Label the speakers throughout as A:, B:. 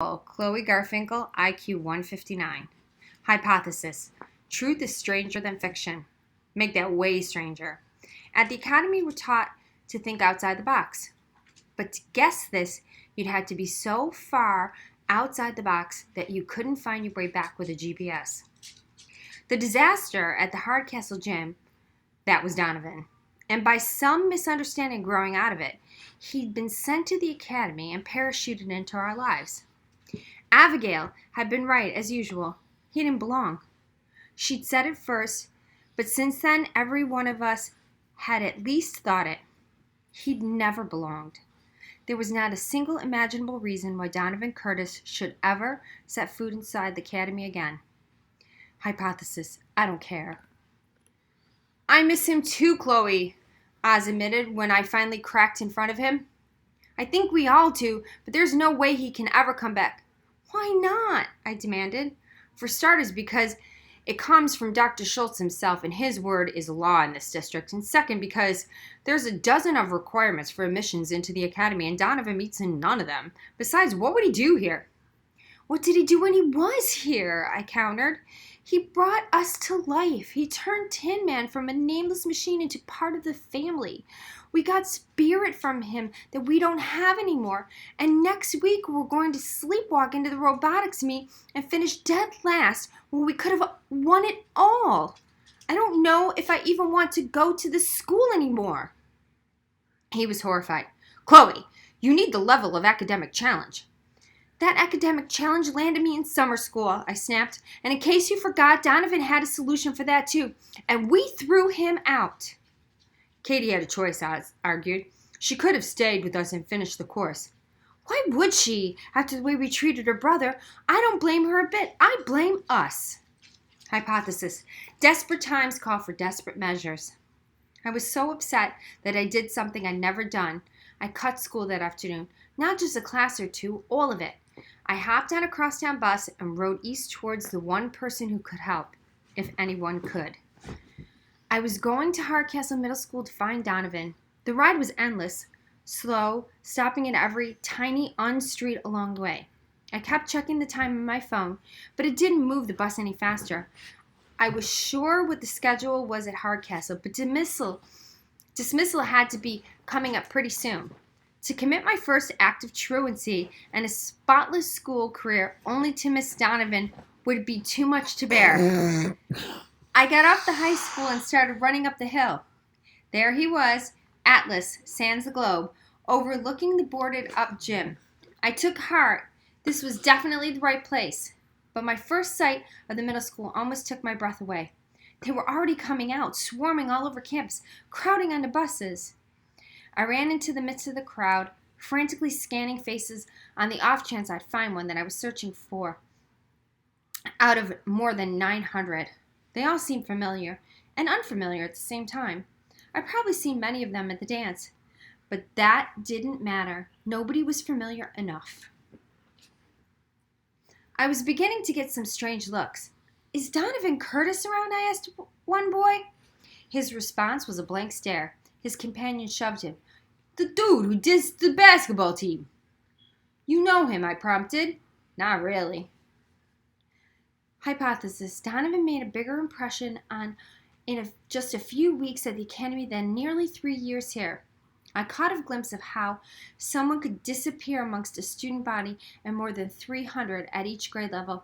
A: Chloe Garfinkel, IQ 159. Hypothesis. Truth is stranger than fiction. Make that way stranger. At the academy, we're taught to think outside the box. But to guess this, you'd have to be so far outside the box that you couldn't find your way back with a GPS. The disaster at the Hardcastle gym, that was Donovan. And by some misunderstanding growing out of it, he'd been sent to the academy and parachuted into our lives. Abigail had been right, as usual. He didn't belong. She'd said it first, but since then, every one of us had at least thought it. He'd never belonged. There was not a single imaginable reason why Donovan Curtis should ever set foot inside the academy again. Hypothesis. I don't care. I miss him too, Chloe, Oz admitted when I finally cracked in front of him. I think we all do, but there's no way he can ever come back. Why not? I demanded. For starters, because it comes from Dr. Schultz himself, and his word is law in this district. And second, because there's a dozen of requirements for admissions into the academy, and Donovan meets in none of them. Besides, what would he do here? What did he do when he was here? I countered. He brought us to life. He turned Tin Man from a nameless machine into part of the family. We got spirit from him that we don't have anymore. And next week we're going to sleepwalk into the robotics meet and finish dead last when we could have won it all. I don't know if I even want to go to the school anymore. He was horrified. Chloe, you need the level of academic challenge. That academic challenge landed me in summer school, I snapped. And in case you forgot, Donovan had a solution for that too. And we threw him out. Katie had a choice, Oz argued. She could have stayed with us and finished the course. Why would she, after the way we treated her brother? I don't blame her a bit. I blame us. Hypothesis. Desperate times call for desperate measures. I was so upset that I did something I'd never done. I cut school that afternoon. Not just a class or two, all of it. I hopped on a crosstown bus and rode east towards the one person who could help, if anyone could. I was going to Hardcastle Middle School to find Donovan. The ride was endless, slow, stopping at every tiny street along the way. I kept checking the time on my phone, but it didn't move the bus any faster. I was sure what the schedule was at Hardcastle, but dismissal had to be coming up pretty soon. To commit my first act of truancy and a spotless school career only to miss Donovan would be too much to bear. I got off the high school and started running up the hill. There he was, Atlas, sans the globe, overlooking the boarded-up gym. I took heart. This was definitely the right place. But my first sight of the middle school almost took my breath away. They were already coming out, swarming all over campus, crowding onto buses. I ran into the midst of the crowd, frantically scanning faces on the off chance I'd find one that I was searching for. Out of more than 900. They all seemed familiar and unfamiliar at the same time. I'd probably seen many of them at the dance. But that didn't matter. Nobody was familiar enough. I was beginning to get some strange looks. Is Donovan Curtis around? I asked one boy. His response was a blank stare. His companion shoved him. The dude who dissed the basketball team. You know him, I prompted. Not really. Hypothesis. Donovan made a bigger impression in just a few weeks at the academy than nearly 3 years here. I caught a glimpse of how someone could disappear amongst a student body and more than 300 at each grade level.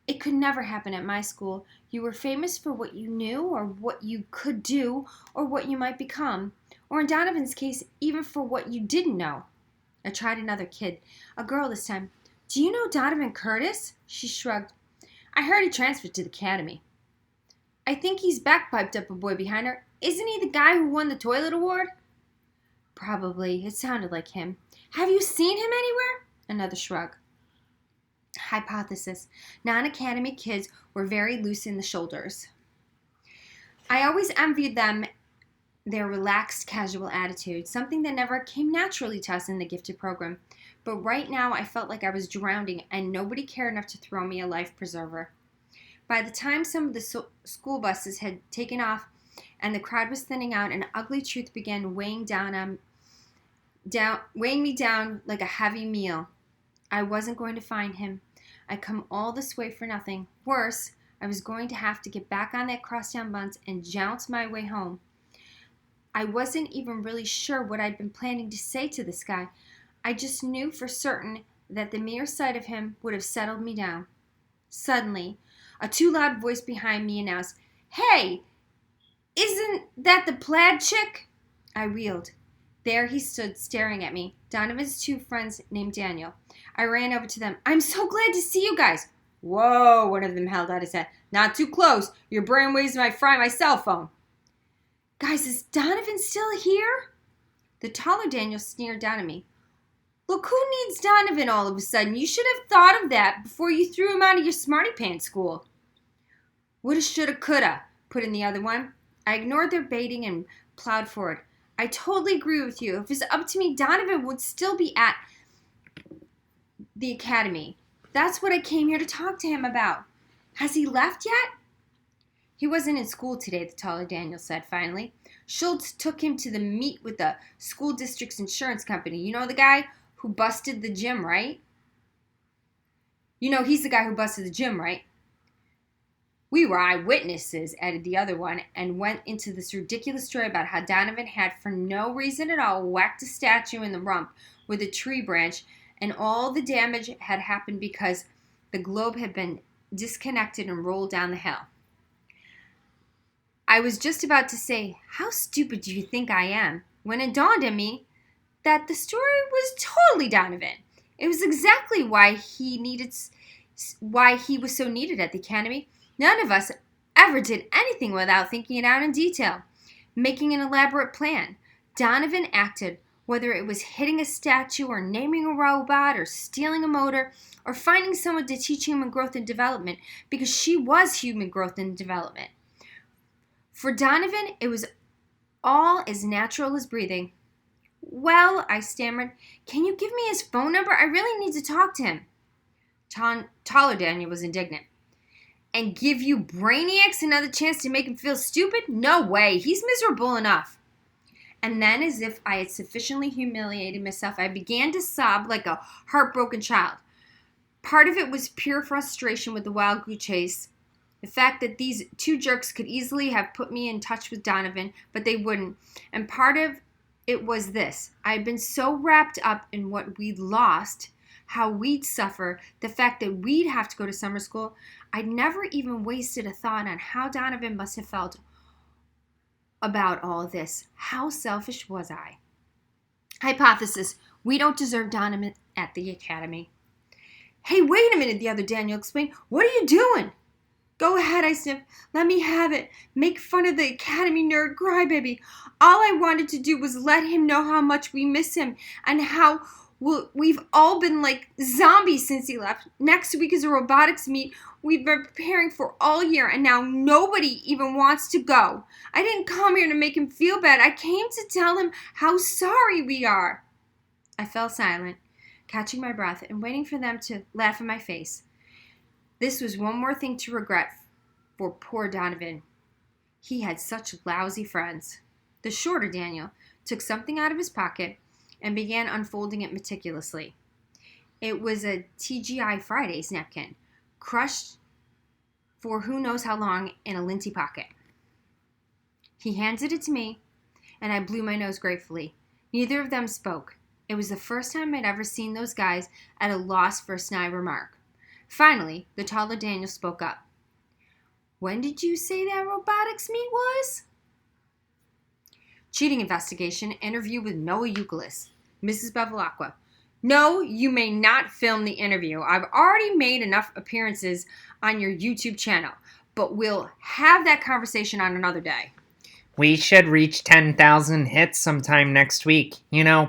A: It could never happen at my school. You were famous for what you knew or what you could do or what you might become. Or in Donovan's case, even for what you didn't know. I tried another kid, a girl this time. Do you know Donovan Curtis? She shrugged. I heard he transferred to the academy. I think he's back, piped up a boy behind her. Isn't he the guy who won the toilet award? Probably. It sounded like him. Have you seen him anywhere? Another shrug. Hypothesis. Non-academy kids were very loose in the shoulders. I always envied them their relaxed, casual attitude, something that never came naturally to us in the gifted program. But right now I felt like I was drowning and nobody cared enough to throw me a life preserver. By the time some of the school buses had taken off and the crowd was thinning out, an ugly truth began weighing me down like a heavy meal. I wasn't going to find him. I'd come all this way for nothing. Worse, I was going to have to get back on that crosstown bus and jounce my way home. I wasn't even really sure what I'd been planning to say to this guy. I just knew for certain that the mere sight of him would have settled me down. Suddenly, a too loud voice behind me announced, "Hey, isn't that the plaid chick?" I wheeled. There he stood staring at me, Donovan's two friends named Daniel. I ran over to them. "I'm so glad to see you guys." "Whoa," one of them held out his head. "Not too close. Your brainwaves might fry my cell phone." "Guys, is Donovan still here?" The taller Daniel sneered down at me. "Look, who needs Donovan all of a sudden? You should have thought of that before you threw him out of your smarty pants school." "Woulda, shoulda, coulda," put in the other one. I ignored their baiting and plowed forward. "I totally agree with you. If it was up to me, Donovan would still be at the academy. That's what I came here to talk to him about. Has he left yet?" "He wasn't in school today," the taller Daniel said finally. "Schultz took him to the meet with the school district's insurance company. You know the guy who busted the gym, right?" He's the guy who busted the gym, right?" "We were eyewitnesses," added the other one, and went into this ridiculous story about how Donovan had, for no reason at all, whacked a statue in the rump with a tree branch, and all the damage had happened because the globe had been disconnected and rolled down the hill. I was just about to say, "How stupid do you think I am?" when it dawned on me that the story was totally Donovan. It was exactly why he was so needed at the academy. None of us ever did anything without thinking it out in detail, making an elaborate plan. Donovan acted, whether it was hitting a statue or naming a robot or stealing a motor or finding someone to teach human growth and development, because she was human growth and development. For Donovan, it was all as natural as breathing. "Well," I stammered, "can you give me his phone number? I really need to talk to him." Taller Daniel was indignant. "And give you brainiacs another chance to make him feel stupid? No way. He's miserable enough." And then, as if I had sufficiently humiliated myself, I began to sob like a heartbroken child. Part of it was pure frustration with the wild goose chase. The fact that these two jerks could easily have put me in touch with Donovan, but they wouldn't. And part of it was this. I had been so wrapped up in what we'd lost, how we'd suffer, the fact that we'd have to go to summer school, I'd never even wasted a thought on how Donovan must have felt about all of this. How selfish was I? Hypothesis: we don't deserve Donovan at the academy. "Hey, wait a minute," the other Daniel explained. "What are you doing?" "Go ahead," I sniffed. "Let me have it. Make fun of the academy nerd crybaby. All I wanted to do was let him know how much we miss him and how we've all been like zombies since he left. Next week is a robotics meet we've been preparing for all year, and now nobody even wants to go. I didn't come here to make him feel bad. I came to tell him how sorry we are." I fell silent, catching my breath and waiting for them to laugh in my face. This was one more thing to regret for poor Donovan. He had such lousy friends. The shorter Daniel took something out of his pocket and began unfolding it meticulously. It was a TGI Fridays napkin, crushed for who knows how long in a linty pocket. He handed it to me, and I blew my nose gratefully. Neither of them spoke. It was the first time I'd ever seen those guys at a loss for a snide remark. Finally, the taller Daniel spoke up. "When did you say that robotics meet was?" "Cheating investigation, interview with Noah Euclid, Mrs. Bevilacqua." "No, you may not film the interview. I've already made enough appearances on your YouTube channel, but we'll have that conversation on another day."
B: We should reach 10,000 hits sometime next week.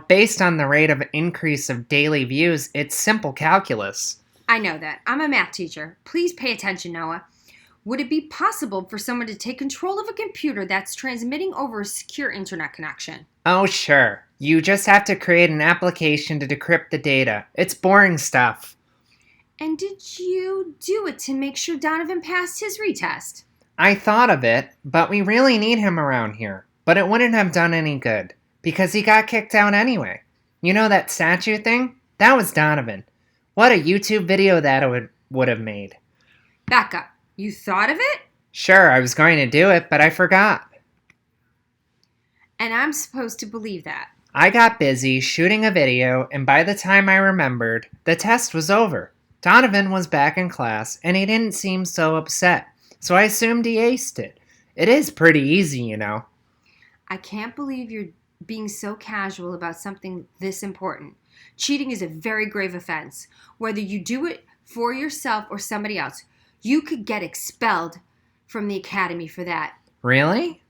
B: Based on the rate of increase of daily views, it's simple calculus.
A: "I know that. I'm a math teacher. Please pay attention, Noah. Would it be possible for someone to take control of a computer that's transmitting over a secure internet connection?"
B: Oh, sure. You just have to create an application to decrypt the data. It's boring stuff.
A: "And did you do it to make sure Donovan passed his retest?"
B: I thought of it, but we really need him around here. But it wouldn't have done any good, because he got kicked out anyway. That statue thing? That was Donovan. What a YouTube video that would have made.
A: Back up. You thought of it?
B: Sure, I was going to do it, but I forgot.
A: And I'm supposed to believe that.
B: I got busy shooting a video, and by the time I remembered, the test was over. Donovan was back in class, and he didn't seem so upset, so I assumed he aced it. It is pretty easy, you know.
A: I can't believe you're being so casual about something this important. Cheating is a very grave offense. Whether you do it for yourself or somebody else, you could get expelled from the academy for that.
B: Really?